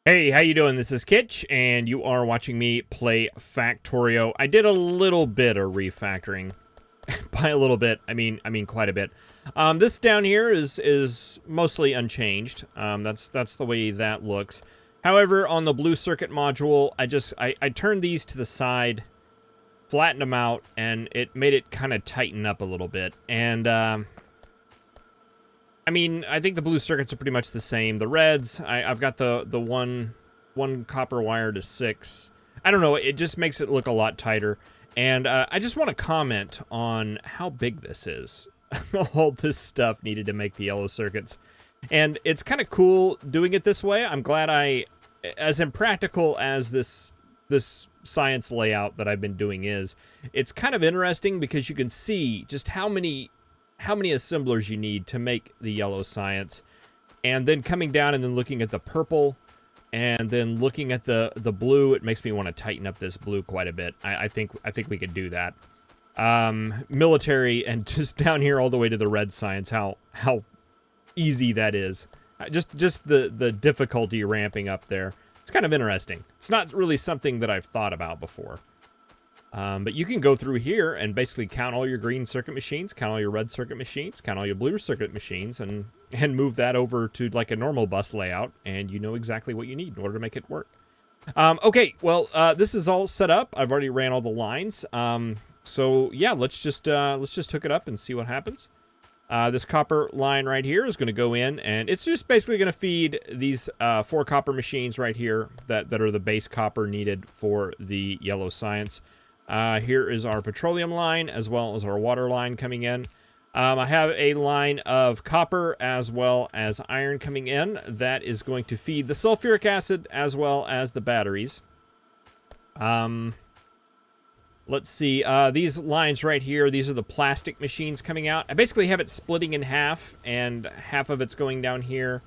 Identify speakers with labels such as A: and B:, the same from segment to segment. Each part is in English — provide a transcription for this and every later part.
A: Hey, how you doing? This is Kitch, and you are watching me play Factorio. I did a little bit of refactoring. By a little bit, I mean quite a bit. This down here is mostly unchanged. That's the way that looks. However, on the blue circuit module, I turned these to the side, flattened them out, and it made it kind of tighten up a little bit. And I mean, I think the blue circuits are pretty much the same. The reds, I've got the one copper wire to 6. I don't know, it just makes it look a lot tighter. And I just want to comment on how big this is. All this stuff needed to make the yellow circuits. And it's kind of cool doing it this way. I'm glad as impractical as this science layout that I've been doing is, it's kind of interesting because you can see just how many assemblers you need to make the yellow science, and then coming down and then looking at the purple, and then looking at the blue. It makes me want to tighten up this blue quite a bit. I think we could do that. Military, and just down here all the way to the red science, how easy that is. Just the difficulty ramping up there. It's kind of interesting. It's not really something that I've thought about before. But you can go through here and basically count all your green circuit machines, count all your red circuit machines, count all your blue circuit machines, and move that over to like a normal bus layout, and you know exactly what you need in order to make it work. Okay, well, this is all set up. I've already ran all the lines. So yeah, let's just hook it up and see what happens. This copper line right here is going to go in, and it's just basically going to feed these 4 copper machines right here that are the base copper needed for the yellow science. Here is our petroleum line as well as our water line coming in. I have a line of copper as well as iron coming in that is going to feed the sulfuric acid as well as the batteries. Let's see, these lines right here, these are the plastic machines coming out. I basically have it splitting in half, and half of it's going down here.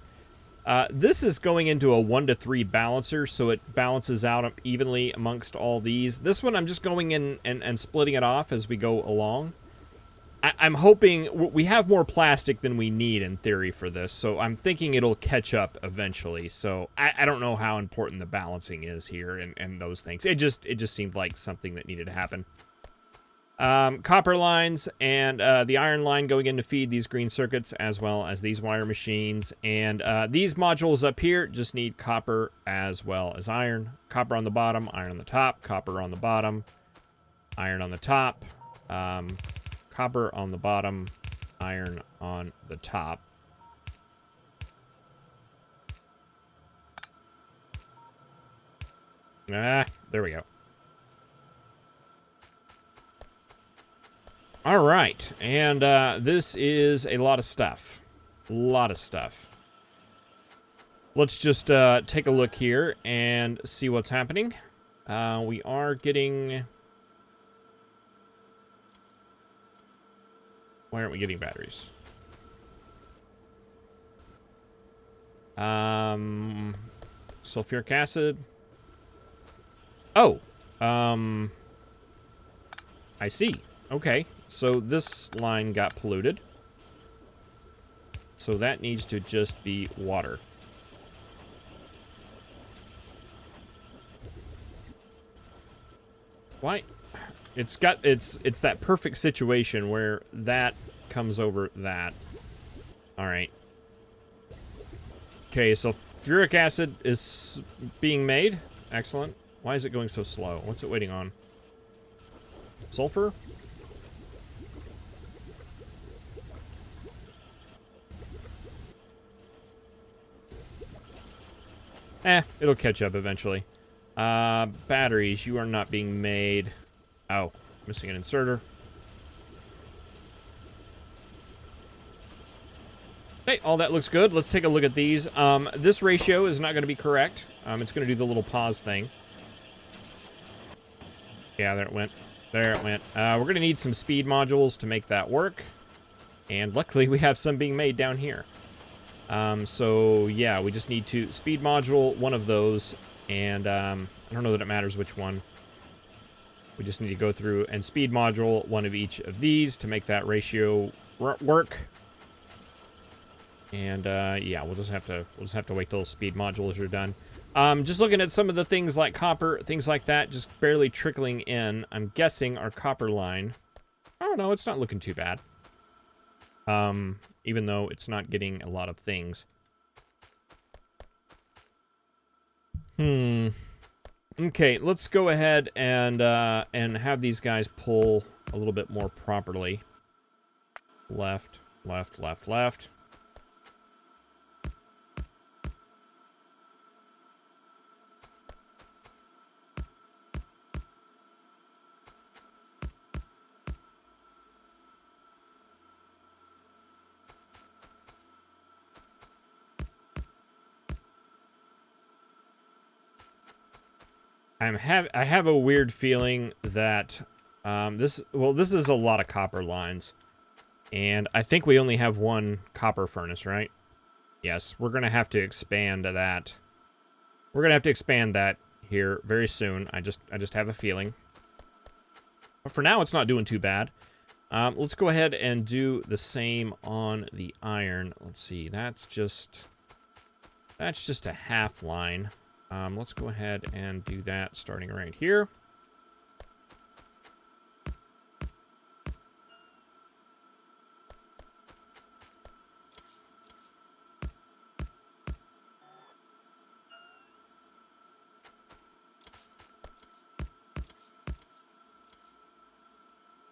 A: This is going into a 1-to-3 balancer, so it balances out evenly amongst all these. This one, I'm just going in and splitting it off as we go along. I'm hoping we have more plastic than we need in theory for this, so I'm thinking it'll catch up eventually. So I don't know how important the balancing is here and those things. It just seemed like something that needed to happen. Copper lines and the iron line going in to feed these green circuits as well as these wire machines. And these modules up here just need copper as well as iron. Copper on the bottom, iron on the top, copper on the bottom, iron on the top, copper on the bottom, iron on the top. There we go. All right, and this is a lot of stuff. A lot of stuff. Let's just take a look here and see what's happening. We are getting... Why aren't we getting batteries? Sulfuric acid. Oh, I see. Okay, so this line got polluted. So that needs to just be water. Why? It's that perfect situation where that comes over that. All right. Okay, so sulfuric acid is being made. Excellent. Why is it going so slow? What's it waiting on? Sulfur? It'll catch up eventually. Batteries, you are not being made. Oh, missing an inserter. Hey, all that looks good. Let's take a look at these. This ratio is not going to be correct. It's going to do the little pause thing. Yeah, there it went. There it went. We're going to need some speed modules to make that work. And luckily, we have some being made down here. So, yeah, we just need to speed module one of those. And I don't know that it matters which one. We just need to go through and speed module one of each of these to make that ratio work. And yeah, we'll just have to wait till speed modules are done. Just looking at some of the things like copper, things like that, just barely trickling in. I'm guessing our copper line. Oh no, it's not looking too bad. Even though it's not getting a lot of things. Okay, let's go ahead and have these guys pull a little bit more properly. Left, left, left, left. I have a weird feeling that this is a lot of copper lines, and I think we only have one copper furnace, right? Yes, we're gonna have to expand that. We're gonna have to expand that here very soon. I just have a feeling. But for now, it's not doing too bad. Let's go ahead and do the same on the iron. Let's see, that's just a half line. Let's go ahead and do that starting right here.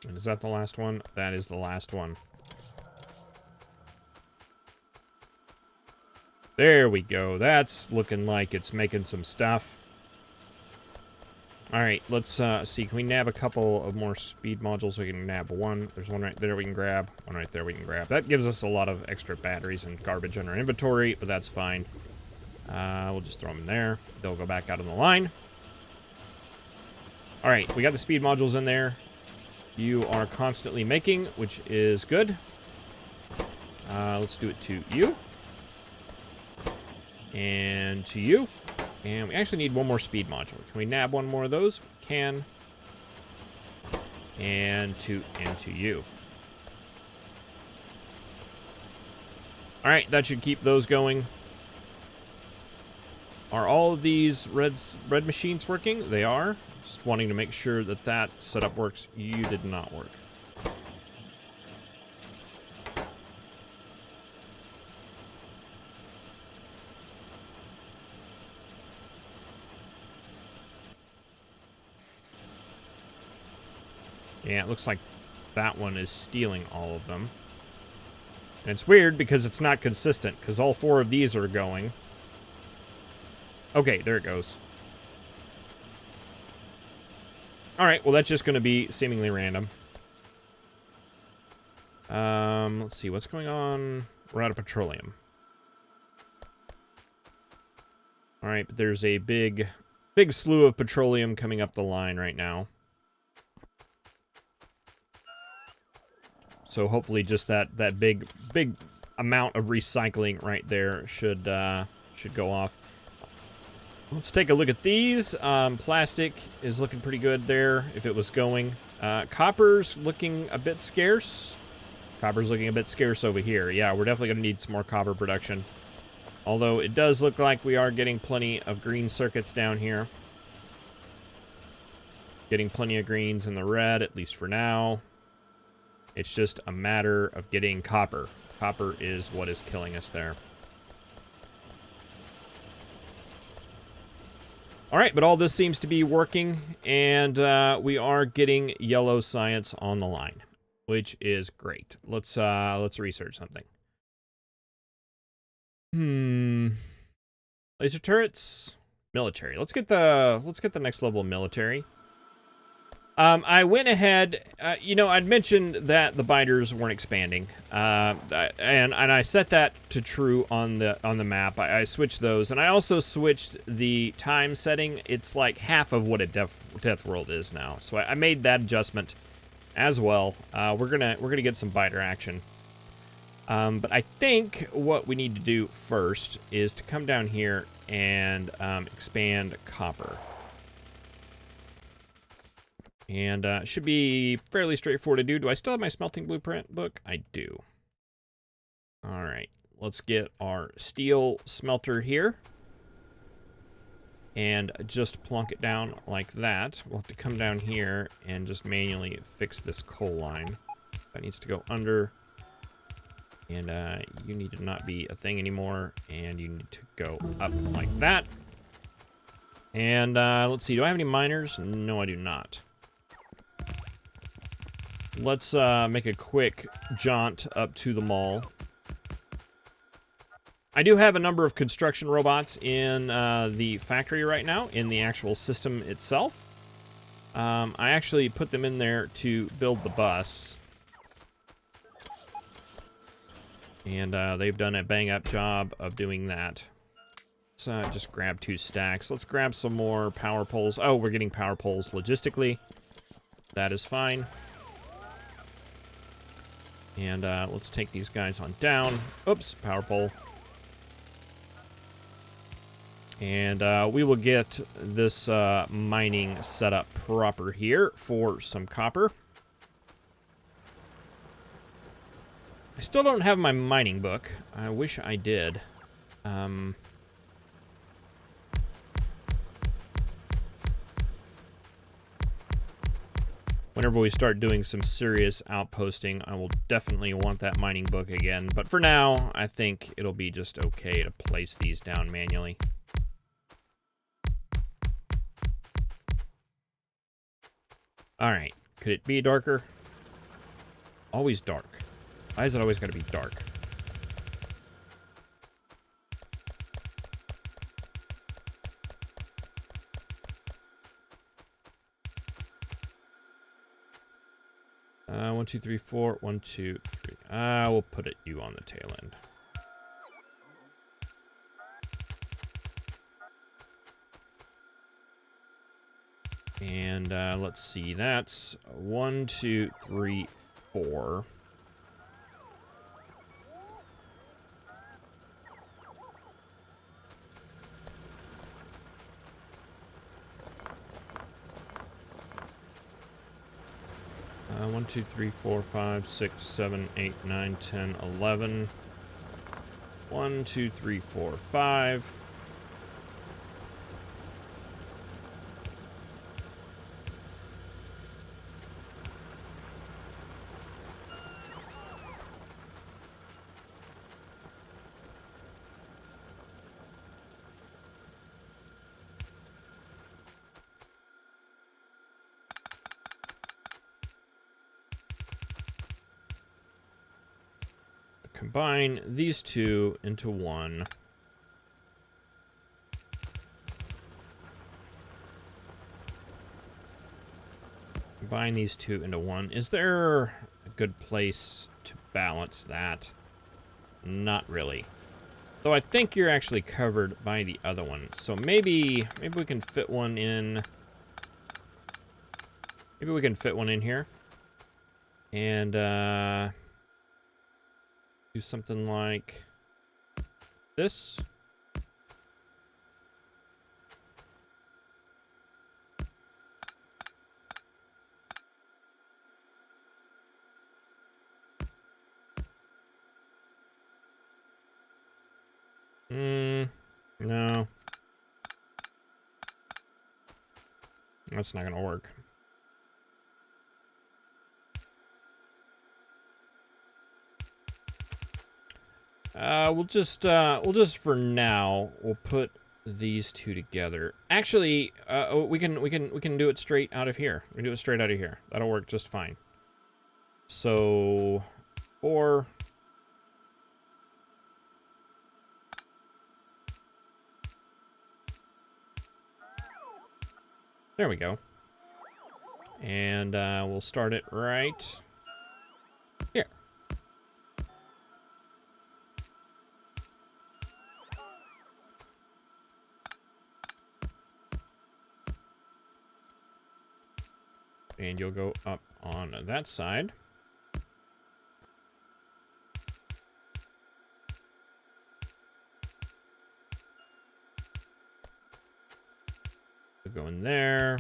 A: And is that the last one? That is the last one. There we go. That's looking like it's making some stuff. All right, let's see. Can we nab a couple of more speed modules? We can nab one. There's one right there we can grab. One right there we can grab. That gives us a lot of extra batteries and garbage in our inventory, but that's fine. We'll just throw them in there. They'll go back out on the line. All right, we got the speed modules in there. You are constantly making, which is good. Let's do it to you. And to you. And we actually need one more speed module. Can we nab one more of those? We can. And to you. All right, that should keep those going. Are all of these red machines working? They are. Just wanting to make sure that that setup works. You did not work. Yeah, it looks like that one is stealing all of them. And it's weird because it's not consistent, because all four of these are going. Okay, there it goes. Alright, well that's just going to be seemingly random. Let's see, what's going on? We're out of petroleum. Alright, but there's a big slew of petroleum coming up the line right now. So hopefully just that big amount of recycling right there should go off. Let's take a look at these. Plastic is looking pretty good there if it was going. Copper's looking a bit scarce. Copper's looking a bit scarce over here. Yeah, we're definitely going to need some more copper production. Although it does look like we are getting plenty of green circuits down here. Getting plenty of greens in the red, at least for now. It's just a matter of getting copper. Copper is what is killing us there. All right, but all this seems to be working, and we are getting yellow science on the line, which is great. Let's research something. Laser turrets, military. Let's get the next level of military. I went ahead, you know, I'd mentioned that the binders weren't expanding, and I set that to true on the map. I switched those, and I also switched the time setting. It's like half of what a Death World is now, so I made that adjustment as well. We're gonna get some binder action, but I think what we need to do first is to come down here and expand copper. And it should be fairly straightforward to do. Do I still have my smelting blueprint book? I do. All right. let's get our steel smelter here. And just plunk it down like that. We'll have to come down here and just manually fix this coal line. That needs to go under. And you need to not be a thing anymore. And you need to go up like that. And let's see, do I have any miners? No, I do not. Let's make a quick jaunt up to the mall. I do have a number of construction robots in the factory right now, in the actual system itself. I actually put them in there to build the bus. And they've done a bang-up job of doing that. Let's just grab 2 stacks. Let's grab some more power poles. Oh, we're getting power poles logistically. That is fine. And let's take these guys on down. Oops, power pole. And we will get this mining set up proper here for some copper. I still don't have my mining book. I wish I did. Whenever we start doing some serious outposting, I will definitely want that mining book again. But for now, I think it'll be just okay to place these down manually. Alright, could it be darker? Always dark. Why is it always gotta be dark? One, two, three, four. 1, 2, 3. We'll put you on the tail end. And let's see, that's 1, 2, 3, 4. One, 2, 3, 4, 5, 6, 7, 8, 9, 10, 11. 1, 2, 3, 4, 5. Combine these two into one. Combine these two into one. Is there a good place to balance that? Not really. Though I think you're actually covered by the other one. So maybe we can fit one in. Maybe we can fit one in here. And do something like this. No. That's not gonna work. We'll just for now, we'll put these two together. Actually, we can do it straight out of here. We can do it straight out of here. That'll work just fine. So, 4. There we go. And we'll start it right here. And you'll go up on that side. We'll go in there.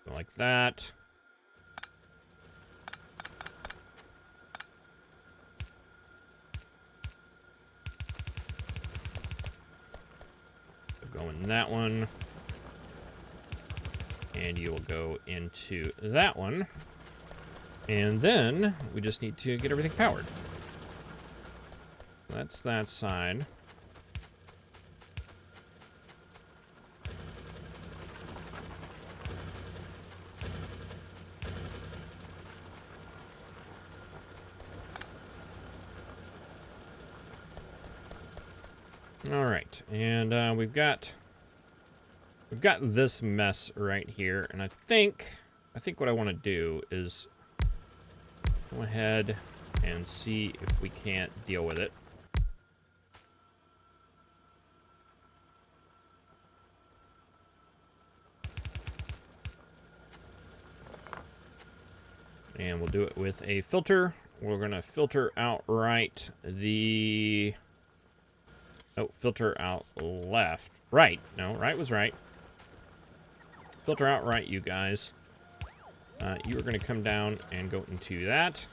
A: Go like that. go in that one. And you will go into that one. And then we just need to get everything powered. That's that side. All right, and we've got this mess right here, and I think what I want to do is go ahead and see if we can't deal with it. And we'll do it with a filter. We're gonna filter outright the... Oh, filter out left. Right. No, right was right. Filter out right, you guys. You are going to come down and go into that.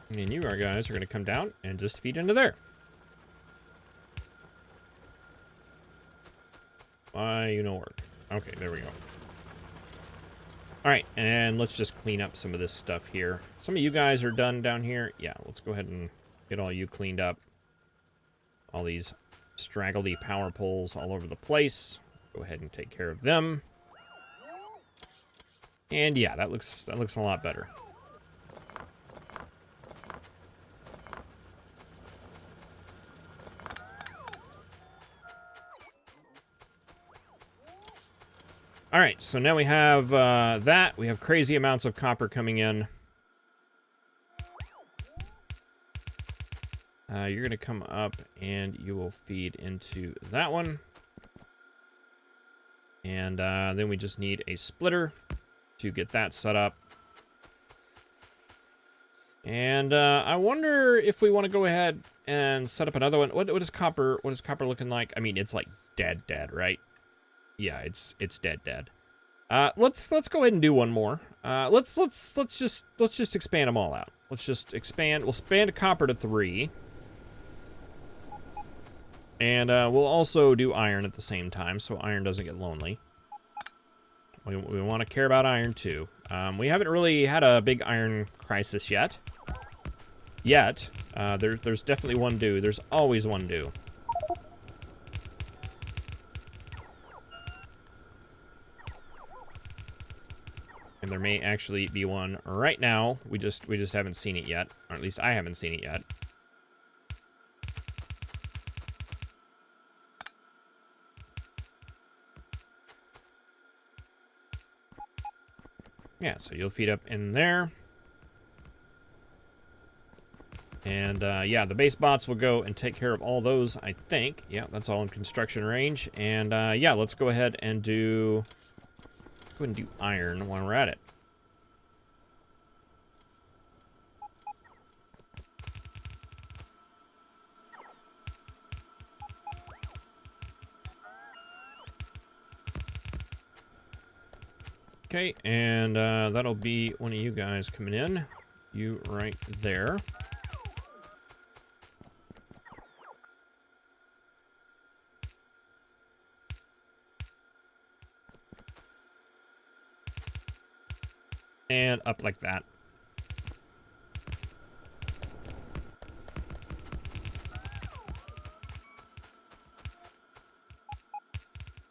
A: And you guys are going to come down and just feed into there. Why, you know work. Okay, there we go. All right, and let's just clean up some of this stuff here. Some of you guys are done down here. Yeah, let's go ahead and get all you cleaned up. All these straggly power poles all over the place. Go ahead and take care of them. And yeah, that looks a lot better. All right, so now we have that. We have crazy amounts of copper coming in. You're going to come up and you will feed into that one. And then we just need a splitter to get that set up. And I wonder if we want to go ahead and set up another one. What is copper looking like? I mean, it's like dead, right? Yeah, it's dead. Let's go ahead and do one more. Let's just expand them all out. Let's just expand. We'll expand copper to 3. And we'll also do iron at the same time, so iron doesn't get lonely. We want to care about iron too. We haven't really had a big iron crisis yet. There's definitely one due. There's always one due. And there may actually be one right now. We just haven't seen it yet, or at least I haven't seen it yet. Yeah, so you'll feed up in there. And yeah, the base bots will go and take care of all those, I think. Yeah, that's all in construction range. And yeah, let's go ahead and do iron when we're at it. Okay, and that'll be one of you guys coming in. You right there. And up like that.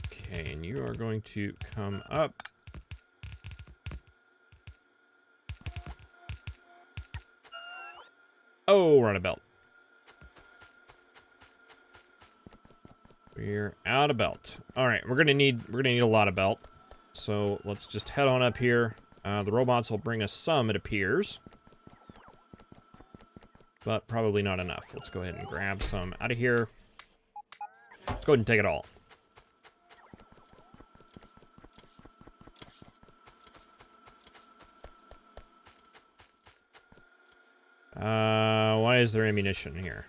A: Okay, and you are going to come up. Oh, we're out of belt. We're out of belt. All right, we're gonna need a lot of belt. So let's just head on up here. The robots will bring us some, it appears, but probably not enough. Let's go ahead and grab some out of here. Let's go ahead and take it all. Why is there ammunition here?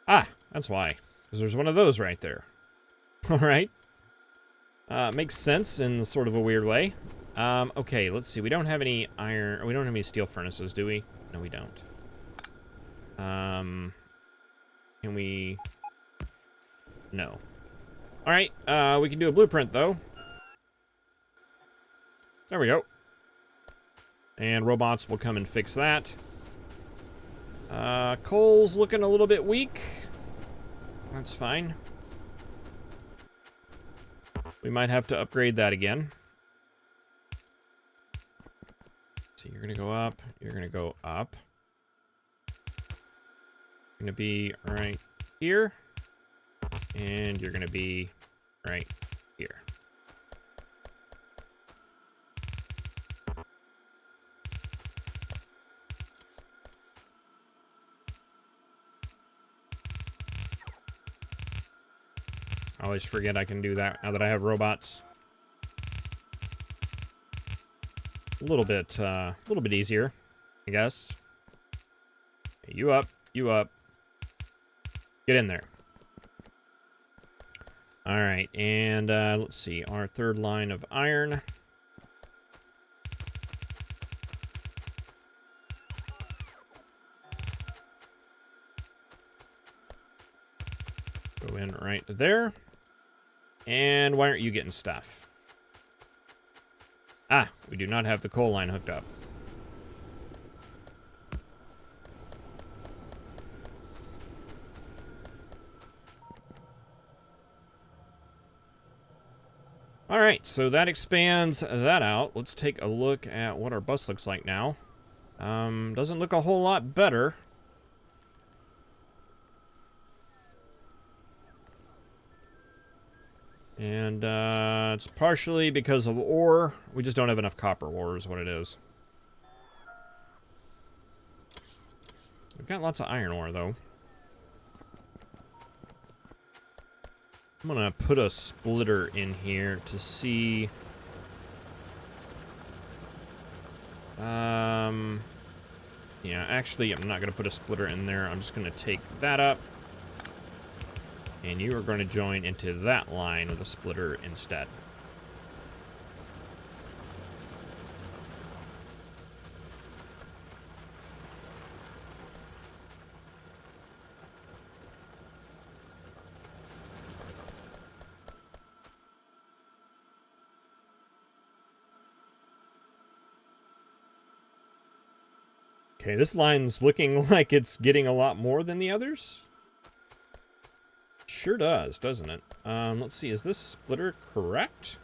A: Ah, that's why. Because there's one of those right there. All right. Makes sense in sort of a weird way. Okay, let's see. We don't have any iron, or we don't have any steel furnaces, do we? No, we don't. Can we? No. All right, we can do a blueprint, though. There we go. And robots will come and fix that. Coal's looking a little bit weak. That's fine. We might have to upgrade that again. So you're gonna go up, you're gonna go up. You're gonna be right here. And you're gonna be right here. I always forget I can do that now that I have robots. A little bit easier, I guess. You up, you up. Get in there. All right, and let's see, our third line of iron. Go in right there. And why aren't you getting stuff? Ah, we do not have the coal line hooked up. All right, so that expands that out. Let's take a look at what our bus looks like now. Doesn't look a whole lot better. And it's partially because of ore. We just don't have enough copper ore is what it is. We've got lots of iron ore, though. I'm gonna put a splitter in here to see. Yeah, actually, I'm not gonna put a splitter in there. I'm just gonna take that up. And you are going to join into that line with a splitter instead. Okay, this line's looking like it's getting a lot more than the others. Sure does, doesn't it? Let's see, is this splitter correct?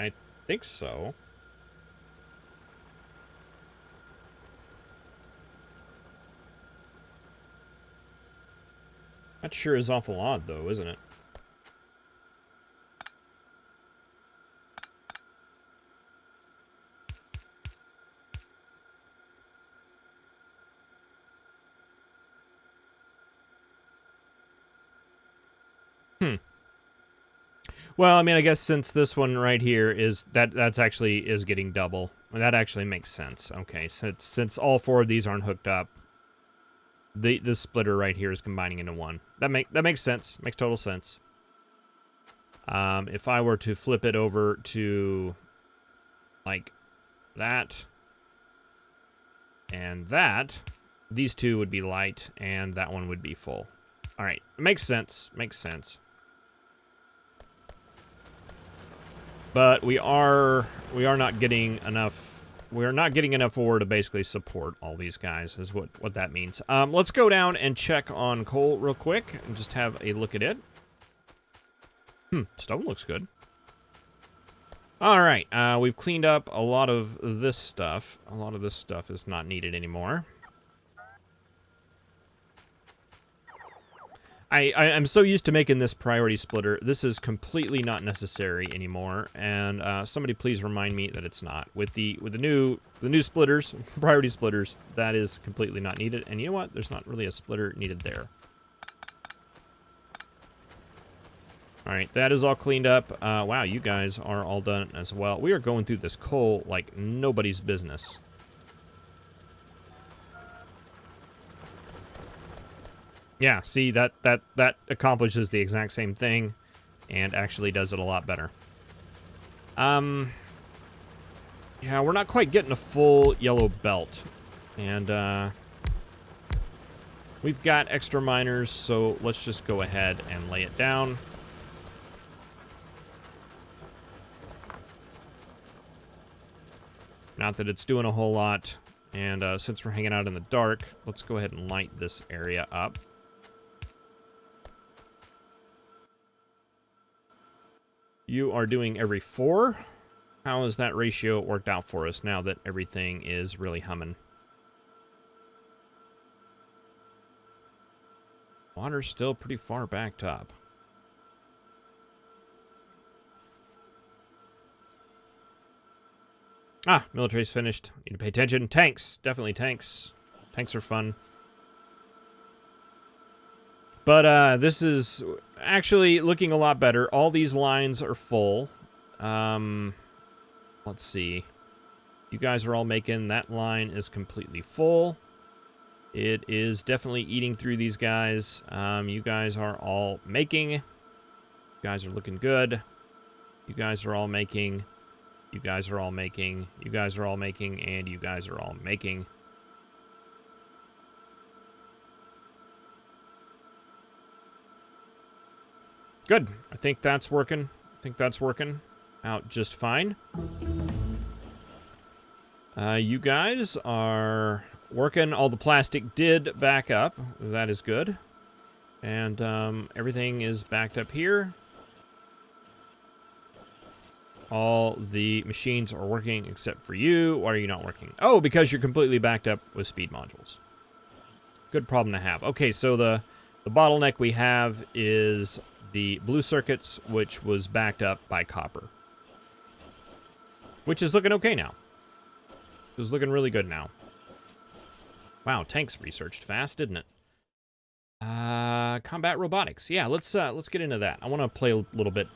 A: I think so. That sure is awful odd, though, isn't it? Well, I mean, I guess since this one right here is that's actually is getting double. That actually makes sense. Okay, since all four of these aren't hooked up, this splitter right here is combining into one. That makes sense. Makes total sense. If I were to flip it over to like that and that, these two would be light and that one would be full. All right, makes sense. Makes sense. But we are not getting enough. We are not getting enough ore to basically support all these guys. Is what that means. Let's go down and check on coal real quick and just have a look at it. Stone looks good. All right, we've cleaned up a lot of this stuff. A lot of this stuff is not needed anymore. I'm so used to making this priority splitter. This is completely not necessary anymore, and somebody please remind me that it's not. With the new splitters, priority splitters, that is completely not needed. And you know what? There's not really a splitter needed there. All right, that is all cleaned up. Wow, you guys are all done as well. We are going through this coal like nobody's business. Yeah, see, that accomplishes the exact same thing and actually does it a lot better. Yeah, we're not quite getting a full yellow belt. And, we've got extra miners, so let's just go ahead and lay it down. Not that it's doing a whole lot. And since we're hanging out in the dark, let's go ahead and light this area up. You are doing every 4. How has that ratio worked out for us now that everything is really humming? Water's still pretty far backed up. Ah, military's finished. Need to pay attention. Tanks. Definitely tanks. Tanks are fun. But this is actually looking a lot better. All these lines are full. Let's see. You guys are all making... That line is completely full. It is definitely eating through these guys. You guys are all making. You guys are looking good. You guys are all making. You guys are all making. You guys are all making. And you guys are all making. Good. I think that's working. I think that's working out just fine. You guys are working. All the plastic did back up. That is good. And everything is backed up here. All the machines are working except for you. Why are you not working? Oh, because you're completely backed up with speed modules. Good problem to have. Okay, so the bottleneck we have is the blue circuits, which was backed up by copper. Which is looking okay now. It's looking really good now. Wow, tanks researched fast, didn't it? Combat robotics. Yeah, let's get into that. I want to play a little bit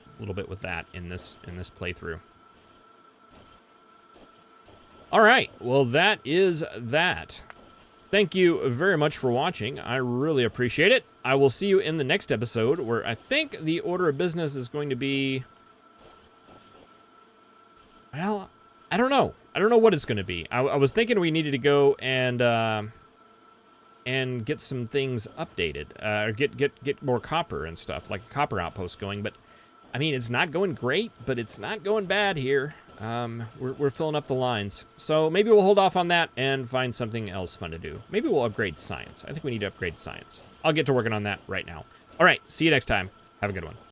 A: with that in this playthrough. All right, well that is that. Thank you very much for watching. I really appreciate it. I will see you in the next episode, where I think the order of business is going to be... Well, I don't know. I don't know what it's going to be. I was thinking we needed to go and get some things updated, or get more copper and stuff, like a copper outpost going. But I mean, it's not going great, but it's not going bad here. We're filling up the lines, so maybe we'll hold off on that and find something else fun to do. Maybe we'll upgrade science. I think we need to upgrade science. I'll get to working on that right now. All right, see you next time. Have a good one.